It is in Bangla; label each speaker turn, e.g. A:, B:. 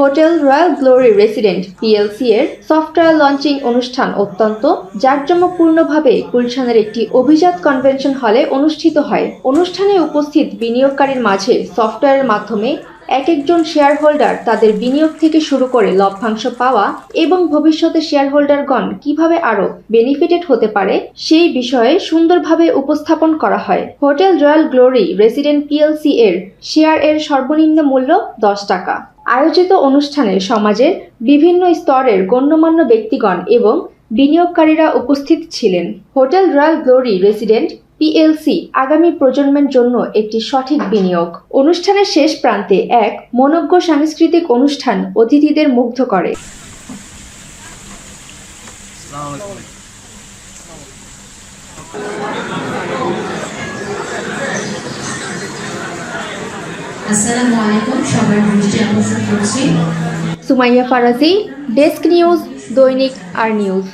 A: Hotel royal glory resident PLC এর সফটওয়্যার লঞ্চিং অনুষ্ঠান অত্যন্ত জাঁকজমকপূর্ণভাবে গুলশানের একটি অভিজাত কনভেনশন হলে অনুষ্ঠিত হয়। অনুষ্ঠানে উপস্থিত বিনিয়োগকারীর মাঝে সফটওয়্যারের মাধ্যমে একজন শেয়ার হোল্ডার তাদের বিনিয়োগ থেকে শুরু করে লভ্যাংশ পাওয়া এবং ভবিষ্যতে শেয়ার হোল্ডারগণ কিভাবে আরও বেনিফিটেড হতে পারে সেই বিষয়ে সুন্দরভাবে উপস্থাপন করা হয়। Hotel royal glory resident PLC এর শেয়ার এর সর্বনিম্ন মূল্য 10 টাকা। আয়োজিত অনুষ্ঠানে সমাজের বিভিন্ন স্তরের গণ্যমান্য ব্যক্তিগণ এবং বিনিয়োগকারীরা উপস্থিত ছিলেন। Hotel royal glory resident PLC আগামী প্রজন্মের জন্য একটি সঠিক বিনিয়োগ। অনুষ্ঠানের শেষ প্রান্তে এক মনোজ্ঞ সাংস্কৃতিক অনুষ্ঠান অতিথিদের মুগ্ধ করে।
B: আসসালামু আলাইকুম, সবার দৃষ্টি আকর্ষণ করছি
A: সুমাইয়া ফারাজি, ডেস্ক নিউজ, দৈনিক আর নিউজ।